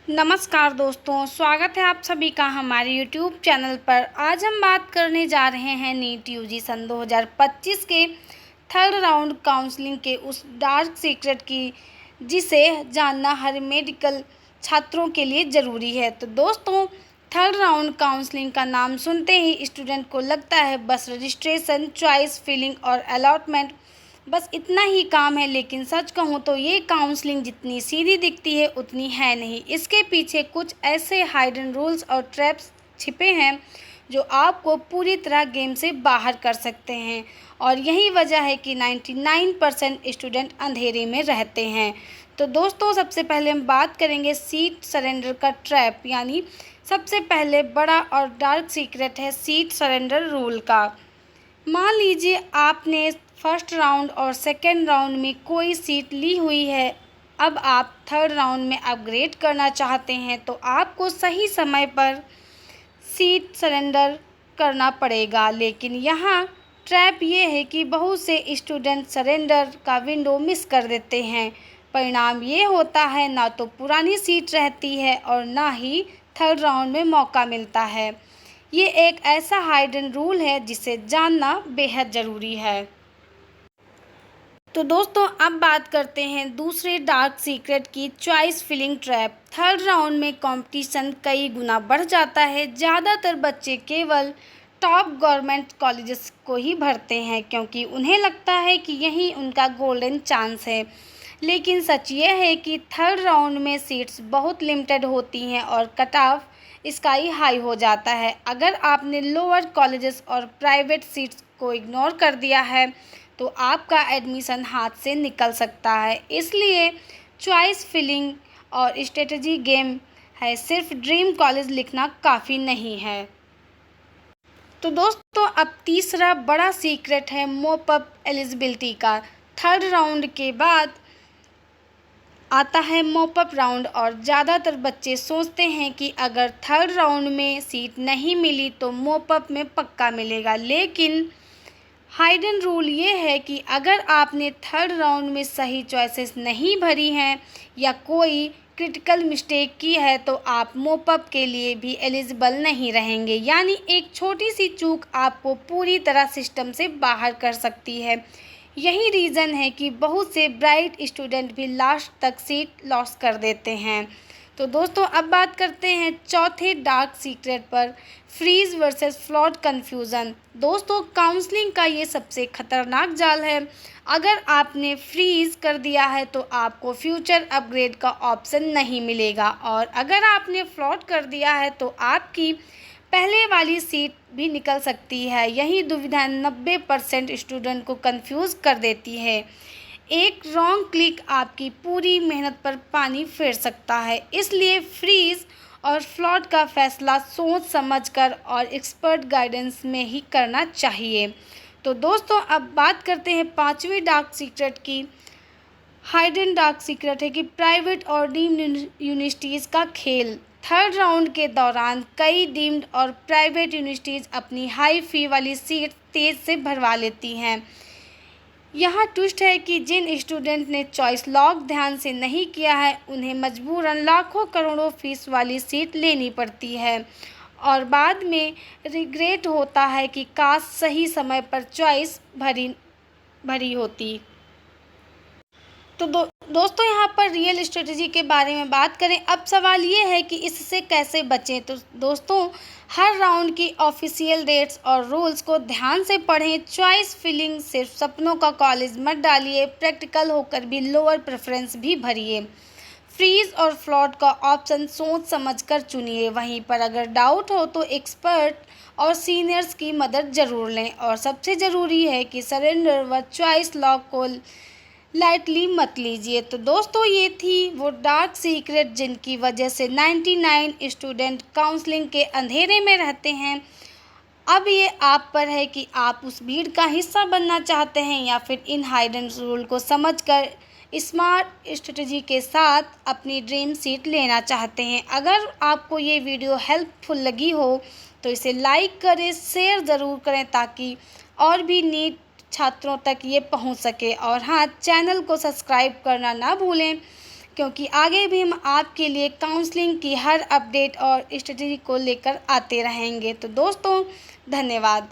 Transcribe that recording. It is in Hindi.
नमस्कार दोस्तों, स्वागत है आप सभी का हमारे यूट्यूब चैनल पर। आज हम बात करने जा रहे हैं नीट यूजी सन 2025 के थर्ड राउंड काउंसलिंग के उस डार्क सीक्रेट की जिसे जानना हर मेडिकल छात्रों के लिए ज़रूरी है। तो दोस्तों, थर्ड राउंड काउंसलिंग का नाम सुनते ही स्टूडेंट को लगता है बस रजिस्ट्रेशन, चॉइस फिलिंग और अलॉटमेंट, बस इतना ही काम है। लेकिन सच कहूँ तो ये काउंसलिंग जितनी सीधी दिखती है उतनी है नहीं। इसके पीछे कुछ ऐसे हाइडन रूल्स और ट्रैप्स छिपे हैं जो आपको पूरी तरह गेम से बाहर कर सकते हैं, और यही वजह है कि 99% स्टूडेंट अंधेरे में रहते हैं। तो दोस्तों, सबसे पहले हम बात करेंगे सीट सरेंडर का ट्रैप, यानी सबसे पहले बड़ा और डार्क सीक्रेट है सीट सरेंडर रूल का। मान लीजिए आपने फर्स्ट राउंड और सेकेंड राउंड में कोई सीट ली हुई है। अब आप थर्ड राउंड में अपग्रेड करना चाहते हैं तो आपको सही समय पर सीट सरेंडर करना पड़ेगा। लेकिन यहाँ ट्रैप ये है कि बहुत से स्टूडेंट सरेंडर का विंडो मिस कर देते हैं। परिणाम ये होता है ना तो पुरानी सीट रहती है और ना ही थर्ड राउंड में मौका मिलता है। ये एक ऐसा हाइडन रूल है जिसे जानना बेहद ज़रूरी है। तो दोस्तों, अब बात करते हैं दूसरे डार्क सीक्रेट की, choice filling trap. Third round में कंपटीशन कई गुना बढ़ जाता है। ज़्यादातर बच्चे केवल टॉप गवर्नमेंट कॉलेजेस को ही भरते हैं क्योंकि उन्हें लगता है कि यही उनका गोल्डन चांस है। लेकिन सच ये है कि थर्ड राउंड में सीट्स बहुत लिमिटेड होती हैं और कट ऑफ स्काई हाई हो जाता है। अगर आपने लोअर कॉलेजेस और प्राइवेट सीट्स को इग्नोर कर दिया है तो आपका एडमिशन हाथ से निकल सकता है। इसलिए चॉइस फिलिंग और स्ट्रेटजी गेम है, सिर्फ ड्रीम कॉलेज लिखना काफ़ी नहीं है। तो दोस्तों, अब तीसरा बड़ा सीक्रेट है मोप अप एलिजिबिलिटी का। थर्ड राउंड के बाद आता है मोप अप राउंड, और ज़्यादातर बच्चे सोचते हैं कि अगर थर्ड राउंड में सीट नहीं मिली तो मोप अप में पक्का मिलेगा। लेकिन हाइडन रूल ये है कि अगर आपने थर्ड राउंड में सही चॉइसेस नहीं भरी हैं या कोई क्रिटिकल मिस्टेक की है तो आप मोप अप के लिए भी एलिजिबल नहीं रहेंगे। यानी एक छोटी सी चूक आपको पूरी तरह सिस्टम से बाहर कर सकती है। यही रीज़न है कि बहुत से ब्राइट स्टूडेंट भी लास्ट तक सीट लॉस कर देते हैं। तो दोस्तों, अब बात करते हैं चौथे डार्क सीक्रेट पर, फ्रीज वर्सेस फ्लॉट कन्फ्यूज़न। दोस्तों, काउंसलिंग का ये सबसे खतरनाक जाल है। अगर आपने फ्रीज कर दिया है तो आपको फ्यूचर अपग्रेड का ऑप्शन नहीं मिलेगा, और अगर आपने फ्लॉट कर दिया है तो आपकी पहले वाली सीट भी निकल सकती है। यही दुविधा 90% स्टूडेंट को कंफ्यूज कर देती है। एक रॉन्ग क्लिक आपकी पूरी मेहनत पर पानी फेर सकता है। इसलिए फ्रीज और फ्लॉट का फैसला सोच समझकर और एक्सपर्ट गाइडेंस में ही करना चाहिए। तो दोस्तों, अब बात करते हैं पांचवी डार्क सीक्रेट की। हाइडन डार्क सीक्रेट है कि प्राइवेट और डीम्ड यूनिवर्सिटीज़ का खेल। थर्ड राउंड के दौरान कई डीम्ड और प्राइवेट यूनिवर्सिटीज़ अपनी हाई फी वाली सीट तेज़ से भरवा लेती हैं। यहाँ ट्विस्ट है कि जिन स्टूडेंट ने चॉइस लॉक ध्यान से नहीं किया है उन्हें मजबूरन लाखों करोड़ों फीस वाली सीट लेनी पड़ती है, और बाद में रिग्रेट होता है कि काश सही समय पर चॉइस भरी होती। तो दोस्तों, यहाँ पर रियल स्ट्रेटजी के बारे में बात करें। अब सवाल ये है कि इससे कैसे बचें। तो दोस्तों, हर राउंड की ऑफिशियल डेट्स और रूल्स को ध्यान से पढ़ें। चॉइस फिलिंग सिर्फ सपनों का कॉलेज मत डालिए, प्रैक्टिकल होकर भी लोअर प्रेफरेंस भी भरिए। फ्रीज और फ्लॉट का ऑप्शन सोच समझकर चुनिए। वहीं पर अगर डाउट हो तो एक्सपर्ट और सीनियर्स की मदद ज़रूर लें, और सबसे ज़रूरी है कि सरेंडर व चॉइस लॉक को लाइटली मत लीजिए। तो दोस्तों, ये थी वो डार्क सीक्रेट जिनकी वजह से 99 स्टूडेंट काउंसलिंग के अंधेरे में रहते हैं। अब ये आप पर है कि आप उस भीड़ का हिस्सा बनना चाहते हैं या फिर इन हाइडन रूल को समझकर स्मार्ट स्ट्रेटजी के साथ अपनी ड्रीम सीट लेना चाहते हैं। अगर आपको ये वीडियो हेल्पफुल लगी हो तो इसे लाइक करें, शेयर ज़रूर करें ताकि और भी नीट छात्रों तक ये पहुंच सके। और हाँ, चैनल को सब्सक्राइब करना ना भूलें। क्योंकि आगे भी हम आपके लिए काउंसलिंग की हर अपडेट और स्ट्रेटजी को लेकर आते रहेंगे। तो दोस्तों, धन्यवाद।